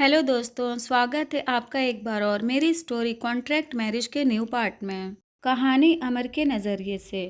Hello दोस्तों, स्वागत है आपका एक बार और मेरी स्टोरी कॉन्ट्रैक्ट मैरिज के न्यू पार्ट में। कहानी अमर के नज़रिए से।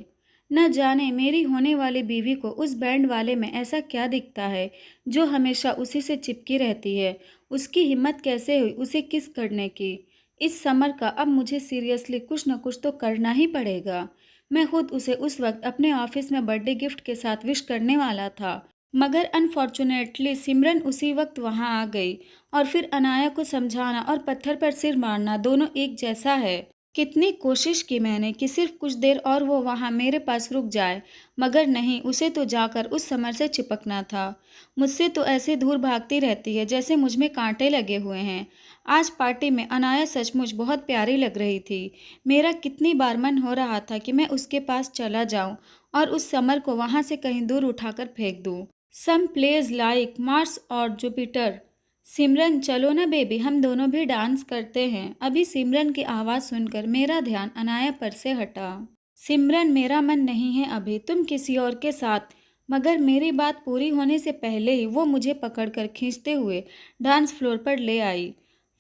न जाने मेरी होने वाली बीवी को उस बैंड वाले में ऐसा क्या दिखता है जो हमेशा उसी से चिपकी रहती है। उसकी हिम्मत कैसे हुई उसे किस करने की। इस समर का अब मुझे सीरियसली कुछ न कुछ तो करना ही पड़ेगा। मैं खुद उसे उस वक्त अपने ऑफिस में बर्थडे गिफ्ट के साथ विश करने वाला था, मगर अनफॉर्चुनेटली सिमरन उसी वक्त वहां आ गई। और फिर अनाया को समझाना और पत्थर पर सिर मारना दोनों एक जैसा है। कितनी कोशिश की मैंने कि सिर्फ कुछ देर और वो वहाँ मेरे पास रुक जाए, मगर नहीं, उसे तो जाकर उस समर से चिपकना था। मुझसे तो ऐसे दूर भागती रहती है जैसे मुझ में कांटे लगे हुए हैं। आज पार्टी में अनाया सचमुच बहुत प्यारी लग रही थी। मेरा कितनी बार मन हो रहा था कि मैं उसके पास चला जाऊं और उस समर को वहां से कहीं दूर उठाकर फेंक दूं। सम प्लेस लाइक मार्स और जुपिटर। सिमरन चलो ना बेबी, हम दोनों भी डांस करते हैं। अभी सिमरन की आवाज़ सुनकर मेरा ध्यान अनाया पर से हटा। सिमरन, मेरा मन नहीं है अभी, तुम किसी और के साथ। मगर मेरी बात पूरी होने से पहले ही वो मुझे पकड़कर खींचते हुए डांस फ्लोर पर ले आई।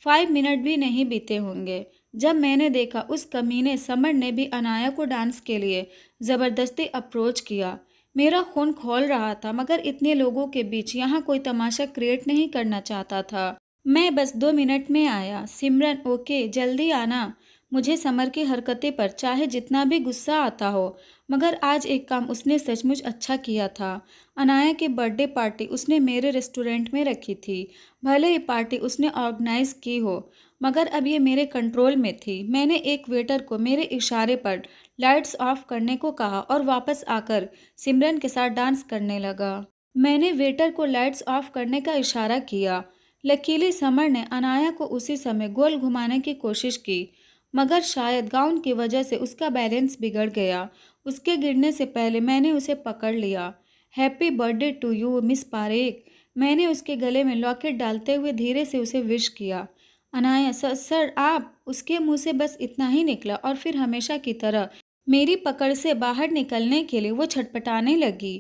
5 मिनट भी नहीं बीते होंगे जब मैंने देखा उस कमीने समर ने भी अनाया को डांस के लिए ज़बरदस्ती अप्रोच किया। मेरा खून खौल रहा था, मगर इतने लोगों के बीच यहाँ कोई तमाशा क्रिएट नहीं करना चाहता था। मैं बस 2 मिनट में आया। सिमरन, ओके, जल्दी आना। मुझे समर की हरकतें पर चाहे जितना भी गुस्सा आता हो, मगर आज एक काम उसने सचमुच अच्छा किया था। अनाया की बर्थडे पार्टी उसने मेरे रेस्टोरेंट में रखी थी। भले ही पार्टी उसने ऑर्गेनाइज की हो, मगर अब ये मेरे कंट्रोल में थी। मैंने एक वेटर को मेरे इशारे पर लाइट्स ऑफ करने को कहा और वापस आकर सिमरन के साथ डांस करने लगा। मैंने वेटर को लाइट्स ऑफ करने का इशारा किया। लकीली समर ने अनाया को उसी समय गोल घुमाने की कोशिश की, मगर शायद गाउन की वजह से उसका बैलेंस बिगड़ गया। उसके गिरने से पहले मैंने उसे पकड़ लिया। Happy birthday to you miss Parekh. मैंने उसके गले में लॉकेट डालते हुए धीरे से उसे विश किया। अनाया, सर आप। उसके मुंह से बस इतना ही निकला और फिर हमेशा की तरह मेरी पकड़ से बाहर निकलने के लिए वो छटपटाने लगी।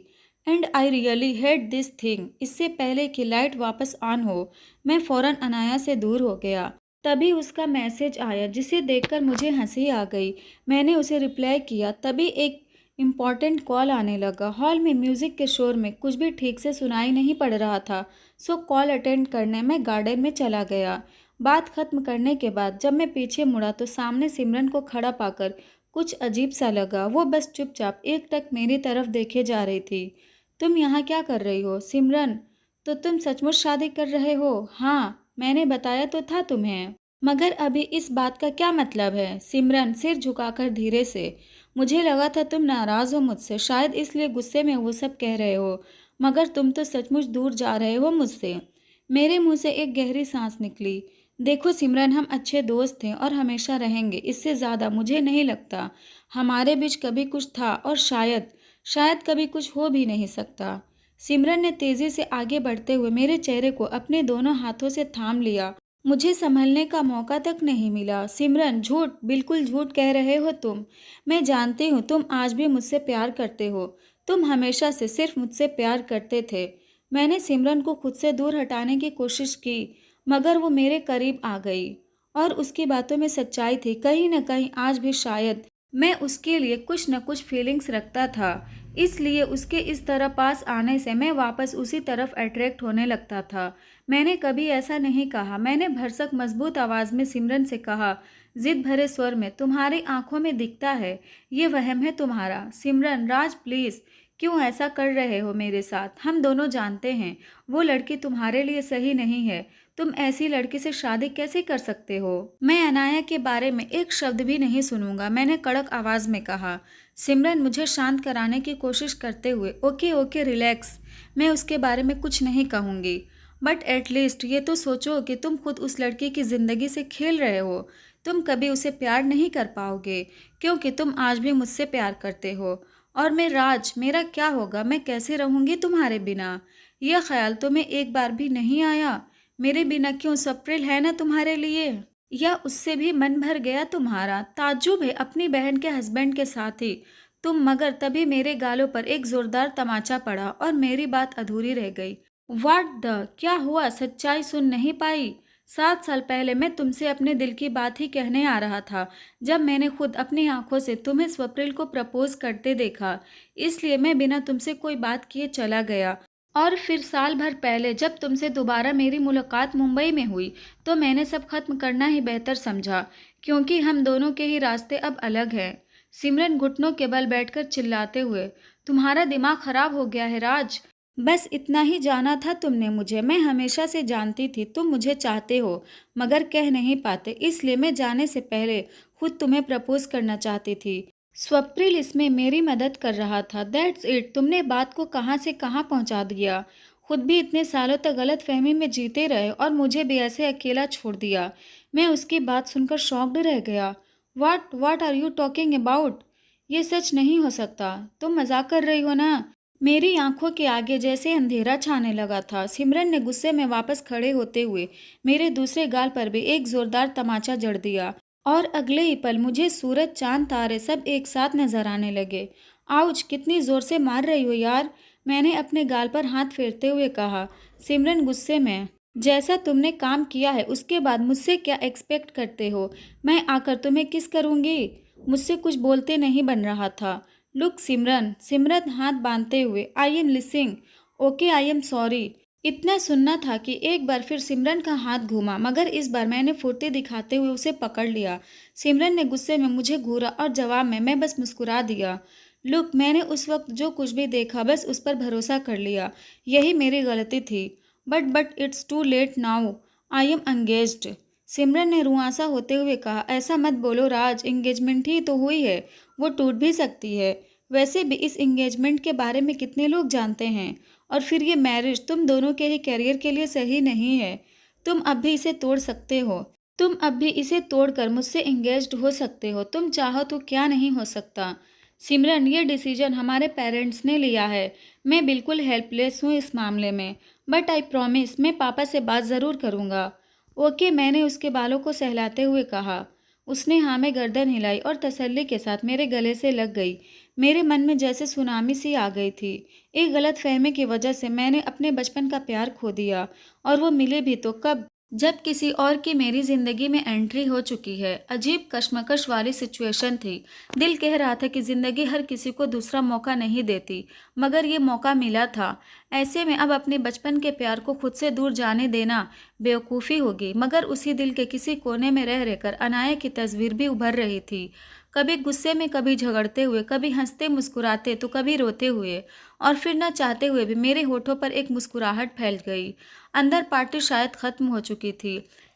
And I really hate this thing. इससे पहले कि लाइट वापस ऑन हो, मैं फ़ौरन अनाया से दूर हो गया। तभी उसका मैसेज आया जिसे देखकर मुझे हंसी आ गई। मैंने उसे रिप्लाई किया, तभी एक इम्पॉर्टेंट कॉल आने लगा। हॉल में म्यूज़िक के शोर में कुछ भी ठीक से सुनाई नहीं पड़ रहा था, सो कॉल अटेंड करने मैं गार्डन में चला गया। बात खत्म करने के बाद जब मैं पीछे मुड़ा तो सामने सिमरन को खड़ा पाकर कुछ अजीब सा लगा। वो बस चुपचाप एकटक मेरी तरफ देखे जा रही थी। तुम यहाँ क्या कर रही हो सिमरन? तो तुम सचमुच शादी कर रहे हो? हाँ, मैंने बताया तो था तुम्हें। मगर अभी इस बात का क्या मतलब है? सिमरन सिर झुकाकर धीरे से। मुझे लगा था तुम नाराज हो मुझसे, शायद इसलिए गुस्से में वो सब कह रहे हो, मगर तुम तो सचमुच दूर जा रहे हो मुझसे। मेरे मुंह से एक गहरी सांस निकली। देखो सिमरन, हम अच्छे दोस्त थे और हमेशा रहेंगे। इससे ज़्यादा मुझे नहीं लगता हमारे बीच कभी कुछ था, और शायद शायद कभी कुछ हो भी नहीं सकता। सिमरन ने तेज़ी से आगे बढ़ते हुए मेरे चेहरे को अपने दोनों हाथों से थाम लिया। मुझे संभलने का मौका तक नहीं मिला। सिमरन, झूठ, बिल्कुल झूठ कह रहे हो तुम। मैं जानती हूँ तुम आज भी मुझसे प्यार करते हो। तुम हमेशा से सिर्फ मुझसे प्यार करते थे। मैंने सिमरन को खुद से दूर हटाने की कोशिश की, मगर वो मेरे करीब आ गई और उसकी बातों में सच्चाई थी। कहीं न कहीं आज भी शायद मैं उसके लिए कुछ न कुछ फीलिंग्स रखता था, इसलिए उसके इस तरह पास आने से मैं वापस उसी तरफ अट्रैक्ट होने लगता था। मैंने कभी ऐसा नहीं कहा। मैंने भरसक मजबूत आवाज़ में सिमरन से कहा, जिद भरे स्वर में, तुम्हारी आंखों में दिखता है, ये वहम है तुम्हारा। सिमरन, राज प्लीज़, क्यों ऐसा कर रहे हो मेरे साथ? हम दोनों जानते हैं वो लड़की तुम्हारे लिए सही नहीं है। तुम ऐसी लड़की से शादी कैसे कर सकते हो? मैं अनाया के बारे में एक शब्द भी नहीं सुनूंगा, मैंने कड़क आवाज में कहा। सिमरन मुझे शांत कराने की कोशिश करते हुए, ओके ओके रिलैक्स, मैं उसके बारे में कुछ नहीं कहूँगी, बट एटलीस्ट ये तो सोचो कि तुम खुद उस लड़की की ज़िंदगी से खेल रहे हो। तुम कभी उसे प्यार नहीं कर पाओगे, क्योंकि तुम आज भी मुझसे प्यार करते हो। और मैं राज, मेरा क्या होगा? मैं कैसे रहूँगी तुम्हारे बिना? यह ख्याल तुम्हें एक बार भी नहीं आया? मेरे बिना क्यों सप्रेल है ना तुम्हारे लिए? या उससे भी मन भर गया तुम्हारा? ताज्जुब है अपनी बहन के हस्बैंड के साथ ही तुम। मगर तभी मेरे गालों पर एक जोरदार तमाचा पड़ा और मेरी बात अधूरी रह गई। व्हाट द क्या हुआ? सच्चाई सुन नहीं पाई? 7 साल पहले मैं तुमसे अपने दिल की बात ही कहने आ रहा था, जब मैंने खुद अपनी आंखों से तुम्हें स्वप्निल को प्रपोज करते देखा। इसलिए मैं बिना तुमसे कोई बात किए चला गया। और फिर साल भर पहले जब तुमसे दोबारा मेरी मुलाकात मुंबई में हुई, तो मैंने सब खत्म करना ही बेहतर समझा, क्योंकि हम दोनों के ही रास्ते अब अलग हैं। सिमरन घुटनों के बल बैठकर चिल्लाते हुए, तुम्हारा दिमाग खराब हो गया है राज। बस इतना ही जाना था तुमने मुझे। मैं हमेशा से जानती थी तुम मुझे चाहते हो, मगर कह नहीं पाते, इसलिए मैं जाने से पहले खुद तुम्हें प्रपोज करना चाहती थी। स्वप्निल इसमें मेरी मदद कर रहा था। That's it. तुमने बात को कहाँ से कहाँ पहुँचा दिया। खुद भी इतने सालों तक गलत फहमी में जीते रहे और मुझे भी ऐसे अकेला छोड़ दिया। मैं उसकी बात सुनकर शॉक्ड रह गया। What are you talking about? ये सच नहीं हो सकता। तुम मजाक कर रही हो ना? मेरी आंखों के आगे जैसे अंधेरा छाने लगा था। सिमरन ने गुस्से में वापस खड़े होते हुए मेरे दूसरे गाल पर भी एक जोरदार तमाचा जड़ दिया, और अगले ही पल मुझे सूरज चांद तारे सब एक साथ नजर आने लगे। आउच! कितनी जोर से मार रही हो यार, मैंने अपने गाल पर हाथ फेरते हुए कहा। सिमरन गुस्से में, जैसा तुमने काम किया है उसके बाद मुझसे क्या एक्सपेक्ट करते हो? मैं आकर तुम्हें किस करूंगी? मुझसे कुछ बोलते नहीं बन रहा था। लुक सिमरन, सिमरन हाथ बांधते हुए, I am listening. Okay, I am sorry. इतना सुनना था कि एक बार फिर सिमरन का हाथ घूमा, मगर इस बार मैंने फुर्ती दिखाते हुए उसे पकड़ लिया। सिमरन ने गुस्से में मुझे घूरा और जवाब में मैं बस मुस्कुरा दिया। लुक, मैंने उस वक्त जो कुछ भी देखा बस उस पर भरोसा कर लिया। यही मेरी गलती थी। But it's too late now. I am engaged. Simran ने रुआंसा होते हुए कहा, ऐसा मत बोलो राज, एंगेजमेंट ही तो हुई है, वो टूट भी सकती है। वैसे भी इस एंगेजमेंट के बारे में कितने लोग जानते हैं, और फिर ये मैरिज तुम दोनों के ही करियर के लिए सही नहीं है। तुम अब भी इसे तोड़ सकते हो। तुम अब भी इसे तोड़कर मुझसे एंगेज्ड हो सकते हो। तुम चाहो तो क्या नहीं हो सकता। सिमरन, ये डिसीजन हमारे पेरेंट्स ने लिया है। मैं बिल्कुल हेल्पलेस हूँ इस मामले में, बट आई प्रॉमिस मैं पापा से बात ज़रूर करूँगा। ओके, मैंने उसके बालों को सहलाते हुए कहा। उसने हाँ में गर्दन हिलाई और तसल्ली के साथ मेरे गले से लग गई। मेरे मन में जैसे सुनामी सी आ गई थी। एक गलत फहमी की वजह से मैंने अपने बचपन का प्यार खो दिया, और वो मिले भी तो कब? जब किसी और की मेरी जिंदगी में एंट्री हो चुकी है। अजीब कश्मकश वाली सिचुएशन थी। दिल कह रहा था कि जिंदगी हर किसी को दूसरा मौका नहीं देती, मगर ये मौका मिला था। ऐसे में अब अपने बचपन के प्यार को खुद से दूर जाने देना बेवकूफ़ी होगी। मगर उसी दिल के किसी कोने में रह रहकर अनाया की तस्वीर भी उभर रही थी, कभी गुस्से में, कभी झगड़ते हुए, कभी हंसते मुस्कुराते तो कभी रोते हुए, और फिर न चाहते हुए भी मेरे होठों पर एक मुस्कुराहट फैल गई। अंदर पार्टी शायद खत्म हो चुकी थी।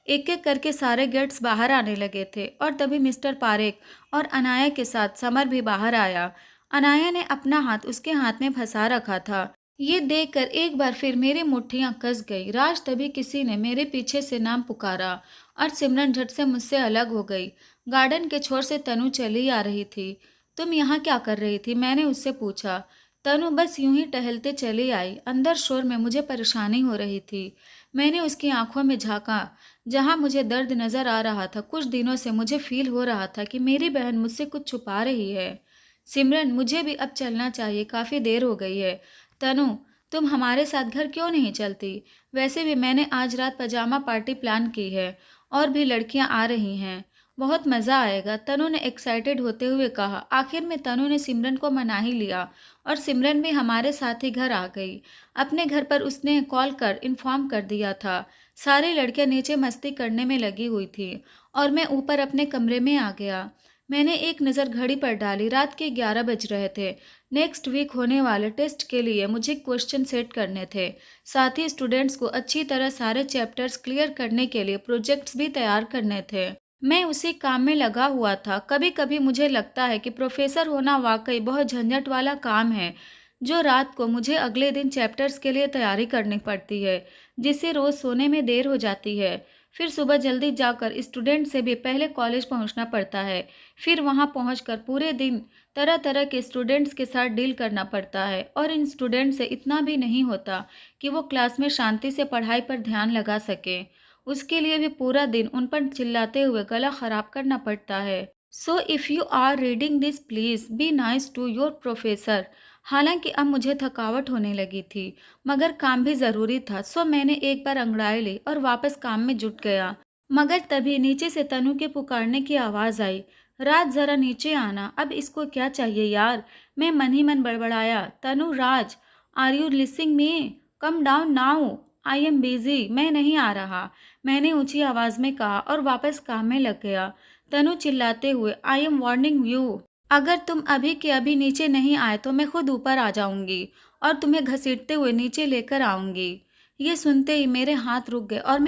एक एक करके सारे गेट्स बाहर आने लगे थे, और तभी मिस्टर पारेख और अनाया के साथ समर भी बाहर आया। अनाया ने अपना हाथ उसके हाथ में फंसा रखा था। ये देखकर एक बार फिर मेरी मुट्ठियां कस गई। राज, तभी किसी ने मेरे पीछे से नाम पुकारा, और सिमरन झट से मुझसे अलग हो गई। गार्डन के छोर से तनु चली आ रही थी। तुम यहाँ क्या कर रही थी? मैंने उससे पूछा। तनु बस यूं ही टहलते चली आई। अंदर शोर में मुझे परेशानी हो रही थी। मैंने उसकी आंखों में झांका, जहां मुझे दर्द नजर आ रहा था। कुछ दिनों से मुझे फील हो रहा था कि मेरी बहन मुझसे कुछ छुपा रही है। सिमरन, मुझे भी अब चलना चाहिए, काफ़ी देर हो गई है। तनु, तुम हमारे साथ घर क्यों नहीं चलती? वैसे भी मैंने आज रात पजामा पार्टी प्लान की है, और भी लड़कियां आ रही हैं। बहुत मज़ा आएगा, तनु ने एक्साइटेड होते हुए कहा। आखिर में तनु ने सिमरन को मना ही लिया, और सिमरन भी हमारे साथ ही घर आ गई। अपने घर पर उसने कॉल कर इन्फॉर्म कर दिया था। सारी लड़कियां नीचे मस्ती करने में लगी हुई थी, और मैं ऊपर अपने कमरे में आ गया। मैंने एक नज़र घड़ी पर डाली। रात के 11 बज रहे थे। नेक्स्ट वीक होने वाले टेस्ट के लिए मुझे क्वेश्चन सेट करने थे। साथ ही स्टूडेंट्स को अच्छी तरह सारे चैप्टर्स क्लियर करने के लिए प्रोजेक्ट्स भी तैयार करने थे। मैं उसी काम में लगा हुआ था। कभी कभी मुझे लगता है कि प्रोफेसर होना वाकई बहुत झंझट वाला काम है, जो रात को मुझे अगले दिन चैप्टर्स के लिए तैयारी करनी पड़ती है, जिससे रोज़ सोने में देर हो जाती है। फिर सुबह जल्दी जाकर स्टूडेंट से भी पहले कॉलेज पहुंचना पड़ता है। फिर वहां पहुंचकर पूरे दिन तरह तरह के स्टूडेंट्स के साथ डील करना पड़ता है, और इन स्टूडेंट से इतना भी नहीं होता कि वो क्लास में शांति से पढ़ाई पर ध्यान लगा सके। उसके लिए भी पूरा दिन उन पर चिल्लाते हुए गला खराब करना पड़ता है। So if you are reading this, please be nice to your professor. हालांकि अब मुझे थकावट होने लगी थी, मगर काम भी ज़रूरी था, सो मैंने एक बार अंगड़ाई ली और वापस काम में जुट गया। मगर तभी नीचे से तनु के पुकारने की आवाज़ आई, राज ज़रा नीचे आना। अब इसको क्या चाहिए यार? मैं मन ही मन बड़बड़ाया, Tanu, Raj, are you listening me? Calm down now, I am busy, मैं नहीं आ रहा, मैंने ऊंची आवाज़ में कहा और वापस काम में लग गया। तनु चिल्लाते हुए, आई एम वार्निंग यू, अगर तुम अभी के अभी नीचे नहीं आए तो मैं खुद ऊपर आ जाऊंगी और तुम्हें घसीटते हुए नीचे लेकर आऊंगी। ये सुनते ही मेरे हाथ रुक गए और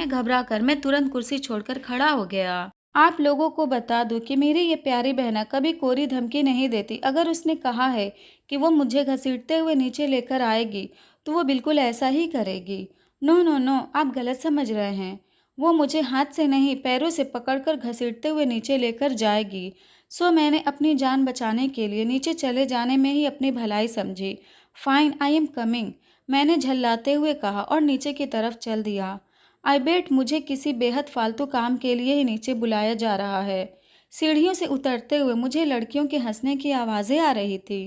मैं तुरंत कुर्सी छोड़कर खड़ा हो गया। आप लोगों को बता दूं कि मेरी ये प्यारी बहना कभी कोरी धमकी नहीं देती। अगर उसने कहा है कि वो मुझे घसीटते हुए नीचे लेकर आएगी तो वो बिल्कुल ऐसा ही करेगी। नो नो नो, आप गलत समझ रहे हैं। वो मुझे हाथ से नहीं पैरों से पकड़कर घसीटते हुए नीचे लेकर जाएगी। सो मैंने अपनी जान बचाने के लिए नीचे चले जाने में ही अपनी भलाई समझी। फाइन, आई एम कमिंग, मैंने झल्लाते हुए कहा और नीचे की तरफ चल दिया। आई बेट मुझे किसी बेहद फालतू काम के लिए ही नीचे बुलाया जा रहा है। सीढ़ियों से उतरते हुए मुझे लड़कियों के हंसने की आवाज़ें आ रही थी।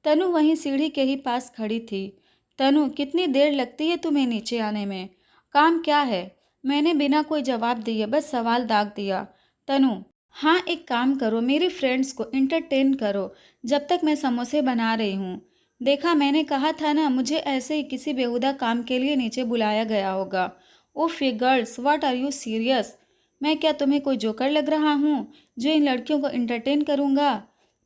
तनु वहीं सीढ़ी के ही पास खड़ी थी। तनु, कितनी देर लगती है तुम्हें नीचे आने में? काम क्या है? मैंने बिना कोई जवाब दिए बस सवाल दाग दिया। तनु, हाँ, एक काम करो, मेरे फ्रेंड्स को इंटरटेन करो जब तक मैं समोसे बना रही हूँ। देखा, मैंने कहा था ना, मुझे ऐसे ही किसी बेहुदा काम के लिए नीचे बुलाया गया होगा। ओफ ये girls, what are you serious? मैं क्या तुम्हें कोई जोकर लग रहा हूँ जो इन लड़कियों को इंटरटेन करूँगा?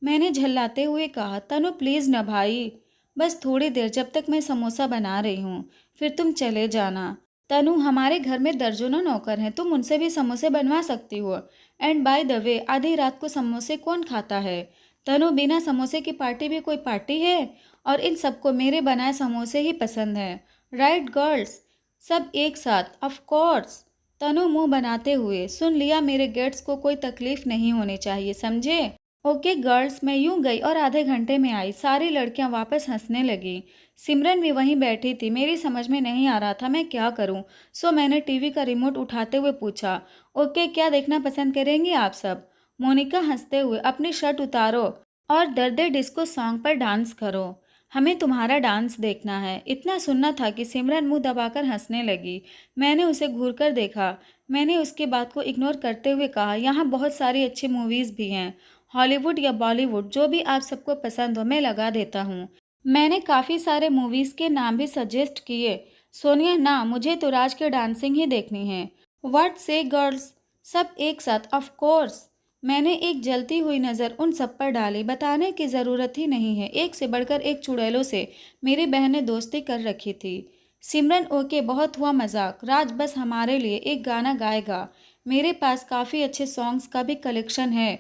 मैंने झल्लाते हुए कहा। तनु प्लीज़ ना भाई, बस थोड़ी देर, जब तक मैं समोसा बना रही हूँ, फिर तुम चले जाना। तनु, हमारे घर में दर्जनों नौकर हैं, तुम उनसे भी समोसे बनवा सकती हो। एंड बाय द वे, आधी रात को समोसे कौन खाता है? तनु, बिना समोसे की पार्टी भी कोई पार्टी है? और इन सबको मेरे बनाए समोसे ही पसंद है, राइट गर्ल्स? सब एक साथ, ऑफ कोर्स। तनु मुंह बनाते हुए, सुन लिया, मेरे गेट्स को कोई तकलीफ नहीं होनी चाहिए, समझे? ओके गर्ल्स, मैं यूं गई और आधे घंटे में आई। सारी लड़कियां वापस हंसने लगी। सिमरन भी वहीं बैठी थी। मेरी समझ में नहीं आ रहा था मैं क्या करूं, सो मैंने टीवी का रिमोट उठाते हुए पूछा, ओके, क्या देखना पसंद करेंगी आप सब? मोनिका हंसते हुए, अपनी शर्ट उतारो और दर्दे डिस्को सॉन्ग पर डांस करो, हमें तुम्हारा डांस देखना है। इतना सुनना था कि सिमरन मुंह दबाकर हंसने लगी। मैंने उसे घूरकर देखा। मैंने उसकी बात को इग्नोर करते हुए कहा, यहाँ बहुत सारी अच्छी मूवीज़ भी हैं, हॉलीवुड या बॉलीवुड, जो भी आप सबको पसंद हो मैं लगा देता हूँ। मैंने काफ़ी सारे मूवीज़ के नाम भी सजेस्ट किए। सोनिया, ना, मुझे तो राज के डांसिंग ही देखनी है। व्हाट से गर्ल्स? सब एक साथ, ऑफ कोर्स। मैंने एक जलती हुई नज़र उन सब पर डाली। बताने की ज़रूरत ही नहीं है, एक से बढ़कर एक चुड़ैलों से मेरी बहन ने दोस्ती कर रखी थी। सिमरन, ओके, बहुत हुआ मजाक। राज बस हमारे लिए एक गाना गाएगा। मेरे पास काफ़ी अच्छे सॉन्ग्स का भी कलेक्शन है।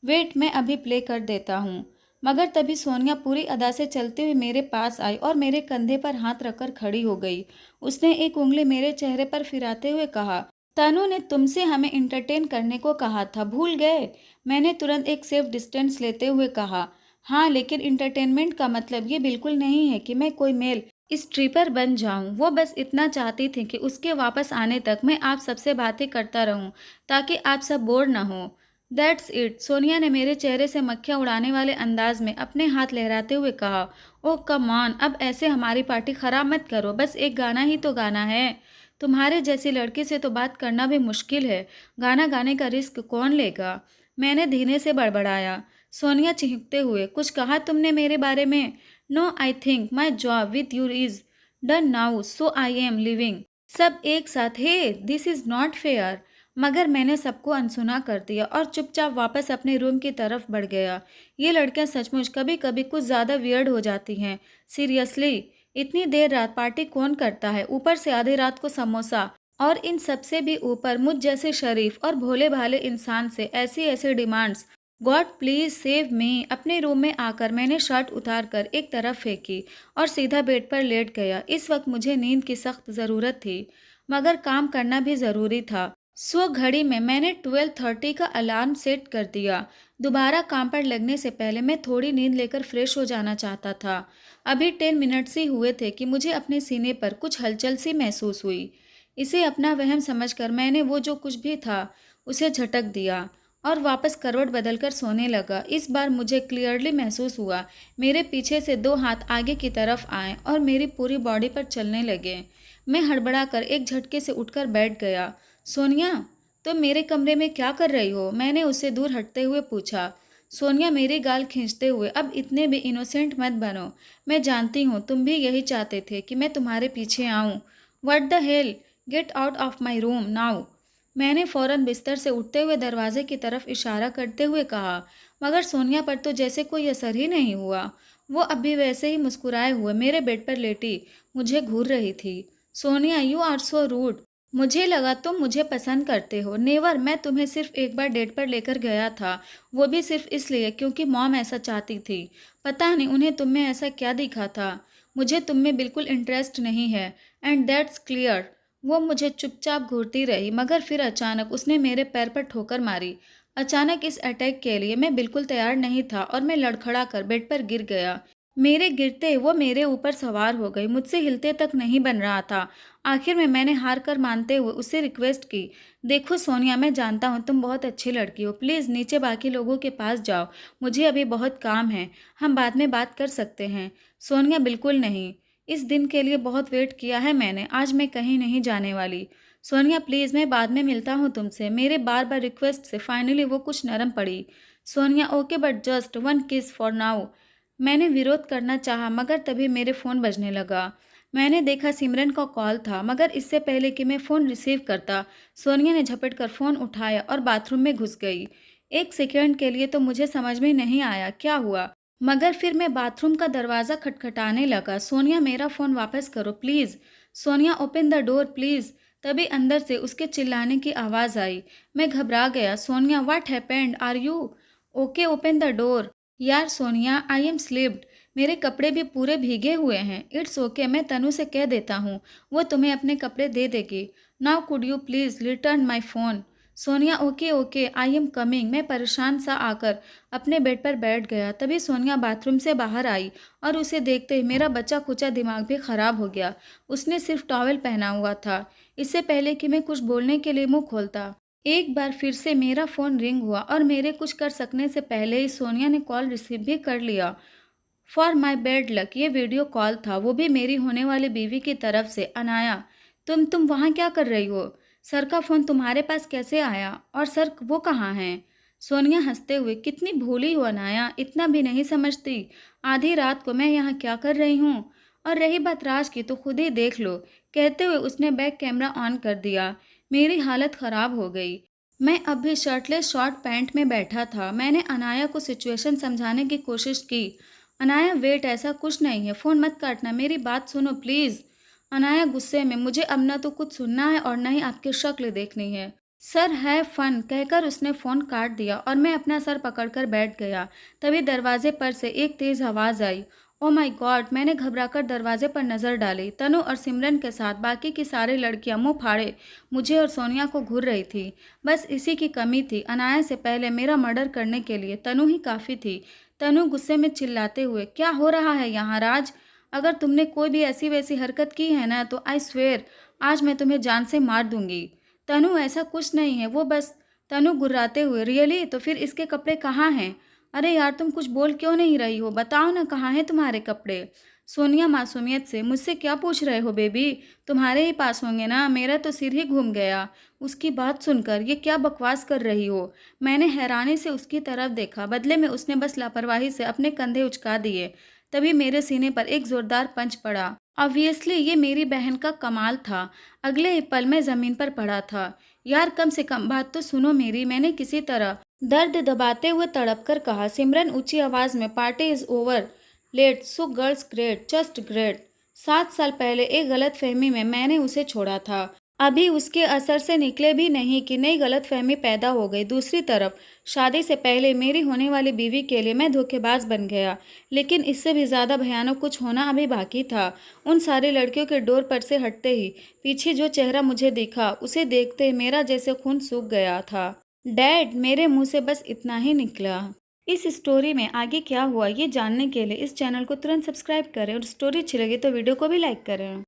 वेट, मैं अभी प्ले कर देता हूँ। मगर तभी सोनिया पूरी अदा से चलते हुए मेरे पास आई और मेरे कंधे पर हाथ रखकर खड़ी हो गई। उसने एक उंगली मेरे चेहरे पर फिराते हुए कहा, तनु ने तुमसे हमें इंटरटेन करने को कहा था, भूल गए? मैंने तुरंत एक सेफ डिस्टेंस लेते हुए कहा, हाँ, लेकिन इंटरटेनमेंट का मतलब ये बिल्कुल नहीं है कि मैं कोई मेल स्ट्रिपर बन जाऊं। वो बस इतना चाहती थी कि उसके वापस आने तक मैं आप सबसे बातें करता रहूं ताकि आप सब बोर ना हो। दैट्स इट, सोनिया ने मेरे चेहरे से मक्खियाँ उड़ाने वाले अंदाज में अपने हाथ लहराते हुए कहा। ओह कम ऑन, अब ऐसे हमारी पार्टी खराब मत करो, बस एक गाना ही तो गाना है। तुम्हारे जैसी लड़की से तो बात करना भी मुश्किल है, गाना गाने का रिस्क कौन लेगा? मैंने धीरे से बड़बड़ाया। सोनिया चिंकते हुए, कुछ कहा तुमने मेरे बारे में? No, I think my job with you is done now, so I am leaving. सब एक साथ, hey this is not fair. मगर मैंने सबको अनसुना कर दिया और चुपचाप वापस अपने रूम की तरफ बढ़ गया। ये लड़कियां सचमुच कभी कभी कुछ ज़्यादा वियर्ड हो जाती हैं। सीरियसली, इतनी देर रात पार्टी कौन करता है, ऊपर से आधी रात को समोसा, और इन सबसे भी ऊपर मुझ जैसे शरीफ और भोले भाले इंसान से ऐसी ऐसी demands. God please save me. अपने रूम में आकर मैंने शर्ट उतार कर एक तरफ फेंकी और सीधा बेड पर लेट गया। इस वक्त मुझे नींद की सख्त ज़रूरत थी, मगर काम करना भी ज़रूरी था। सो घड़ी में मैंने 12:30 का अलार्म सेट कर दिया। दोबारा काम पर लगने से पहले मैं थोड़ी नींद लेकर फ्रेश हो जाना चाहता था। अभी 10 मिनट्स ही हुए थे कि मुझे अपने सीने पर कुछ हलचल सी महसूस हुई। इसे अपना वहम समझकर मैंने वो जो कुछ भी था उसे झटक दिया। और वापस करवट बदलकर सोने लगा। इस बार मुझे क्लियरली महसूस हुआ मेरे पीछे से 2 हाथ आगे की तरफ आए और मेरी पूरी बॉडी पर चलने लगे। मैं हड़बड़ाकर एक झटके से उठकर बैठ गया। सोनिया, तुम मेरे कमरे में क्या कर रही हो? मैंने उससे दूर हटते हुए पूछा। सोनिया मेरी गाल खींचते हुए, अब इतने भी इनोसेंट मत बनो। मैं जानती हूँ तुम भी यही चाहते थे कि मैं तुम्हारे पीछे आऊँ। What the hell, get out of my room now. मैंने फौरन बिस्तर से उठते हुए दरवाजे की तरफ इशारा करते हुए कहा, मगर सोनिया पर तो जैसे कोई असर ही नहीं हुआ। वो अब भी वैसे ही मुस्कुराए हुए मेरे बेड पर लेटी मुझे घूर रही थी। Sonia, you are so rude. मुझे लगा तुम मुझे पसंद करते हो। नेवर, मैं तुम्हें सिर्फ एक बार डेट पर लेकर गया था, वो भी सिर्फ इसलिए क्योंकि मॉम ऐसा चाहती थी। पता नहीं उन्हें तुम में ऐसा क्या दिखा था। मुझे तुम में बिल्कुल इंटरेस्ट नहीं है, एंड दैट्स क्लियर। वो मुझे चुपचाप घूरती रही, मगर फिर अचानक उसने मेरे पैर पर ठोकर मारी। अचानक इस अटैक के लिए मैं बिल्कुल तैयार नहीं था और मैं लड़खड़ा कर बेड पर गिर गया। मेरे गिरते वो मेरे ऊपर सवार हो गई। मुझसे हिलते तक नहीं बन रहा था। आखिर में मैंने हार कर मानते हुए उससे रिक्वेस्ट की, देखो सोनिया, मैं जानता हूँ तुम बहुत अच्छी लड़की हो, प्लीज़ नीचे बाकी लोगों के पास जाओ, मुझे अभी बहुत काम है, हम बाद में बात कर सकते हैं। सोनिया, बिल्कुल नहीं, इस दिन के लिए बहुत वेट किया है मैंने, आज मैं कहीं नहीं जाने वाली। सोनिया प्लीज़, मैं बाद में मिलता हूँ तुमसे। मेरे बार बार रिक्वेस्ट से फाइनली वो कुछ नरम पड़ी। Sonia, okay but just one किस फॉर नाउ। मैंने विरोध करना चाहा, मगर तभी मेरे फ़ोन बजने लगा। मैंने देखा सिमरन का कॉल था, मगर इससे पहले कि मैं फ़ोन रिसीव करता, सोनिया ने झपट कर फ़ोन उठाया और बाथरूम में घुस गई। एक सेकंड के लिए तो मुझे समझ में नहीं आया क्या हुआ, मगर फिर मैं बाथरूम का दरवाज़ा खटखटाने लगा। सोनिया, मेरा फ़ोन वापस करो please. Sonia, open the door please. तभी अंदर से उसके चिल्लाने की आवाज़ आई। मैं घबरा गया। Sonia, what happened, are you okay, open the door. यार सोनिया, आई एम स्लिप्ड, मेरे कपड़े भी पूरे भीगे हुए हैं। इट्स ओके, मैं तनु से कह देता हूँ, वो तुम्हें अपने कपड़े दे देगी। Now could you please return my phone. Sonia, okay okay, I am coming. मैं परेशान सा आकर अपने बेड पर बैठ गया। तभी सोनिया बाथरूम से बाहर आई और उसे देखते ही मेरा बचा खुचा दिमाग भी ख़राब हो गया। उसने सिर्फ टॉवेल पहना हुआ था। इससे पहले कि मैं कुछ बोलने के लिए मुंह खोलता, एक बार फिर से मेरा फ़ोन रिंग हुआ और मेरे कुछ कर सकने से पहले ही सोनिया ने कॉल रिसीव भी कर लिया। फॉर माई बैड लक, ये वीडियो कॉल था, वो भी मेरी होने वाली बीवी की तरफ से। अनाया, तुम वहाँ क्या कर रही हो? सर का फ़ोन तुम्हारे पास कैसे आया? और सर वो कहाँ हैं? सोनिया हंसते हुए, कितनी भोली हो अनाया, इतना भी नहीं समझती। आधी रात को मैं यहाँ क्या कर रही हूँ? और रही बात राज की तो खुद ही देख लो। कहते हुए उसने बैक कैमरा ऑन कर दिया। मेरी हालत ख़राब हो गई। मैं अब भी शर्टलेस शॉर्ट पैंट में बैठा था। मैंने अनाया को सिचुएशन समझाने की कोशिश की। अनाया वेट, ऐसा कुछ नहीं है, फ़ोन मत काटना, मेरी बात सुनो प्लीज़। अनाया गुस्से में, मुझे अब ना तो कुछ सुनना है और ना ही आपकी शक्ल देखनी है। सर है फन, कहकर उसने फ़ोन काट दिया और मैं अपना सर पकड़कर बैठ गया। तभी दरवाजे पर से एक तेज़ आवाज़ आई। ओ माय गॉड, मैंने घबराकर दरवाजे पर नज़र डाली। तनु और सिमरन के साथ बाकी की सारी लड़कियां मुंह फाड़े मुझे और सोनिया को घूर रही थी। बस इसी की कमी थी, अनाया से पहले मेरा मर्डर करने के लिए तनु ही काफ़ी थी। तनु गुस्से में चिल्लाते हुए, क्या हो रहा है यहाँ राज? अगर तुमने कोई भी ऐसी वैसी हरकत की है ना तो आई स्वेयर आज मैं तुम्हें जान से मार दूंगी। तनु, ऐसा कुछ नहीं है, वो बस। तनु गुर्राते हुए, रियली? तो फिर इसके कपड़े कहाँ हैं? अरे यार, तुम कुछ बोल क्यों नहीं रही हो? बताओ ना, कहाँ हैं तुम्हारे कपड़े? सोनिया मासूमियत से, मुझसे क्या पूछ रहे हो बेबी? तुम्हारे ही पास होंगे ना, मेरा तो सिर ही घूम गया उसकी बात सुनकर। ये क्या बकवास कर रही हो? मैंने हैरानी से उसकी तरफ देखा, बदले में उसने बस लापरवाही से अपने कंधे उचका दिए। तभी मेरे सीने पर एक जोरदार पंच पड़ा। ऑब्वियसली ये मेरी बहन का कमाल था। अगले ही पल मैं ज़मीन पर पड़ा था। यार कम से कम बात तो सुनो मेरी, मैंने किसी तरह दर्द दबाते हुए तड़प कर कहा। सिमरन ऊंची आवाज़ में, party is over, let's go girls, great, just great. 7 साल पहले एक गलत फहमी में मैंने उसे छोड़ा था। अभी उसके असर से निकले भी नहीं कि नई गलत फहमी पैदा हो गई। दूसरी तरफ शादी से पहले मेरी होने वाली बीवी के लिए मैं धोखेबाज बन गया। लेकिन इससे भी ज़्यादा भयानक कुछ होना अभी बाकी था। उन सारी लड़कियों के डोर पर से हटते ही पीछे जो चेहरा मुझे दिखा, उसे देखते ही मेरा जैसे खून सूख गया था। डैड, मेरे मुंह से बस इतना ही निकला। इस स्टोरी में आगे क्या हुआ ये जानने के लिए इस चैनल को तुरंत सब्सक्राइब करें और स्टोरी अच्छी लगी तो वीडियो को भी लाइक करें।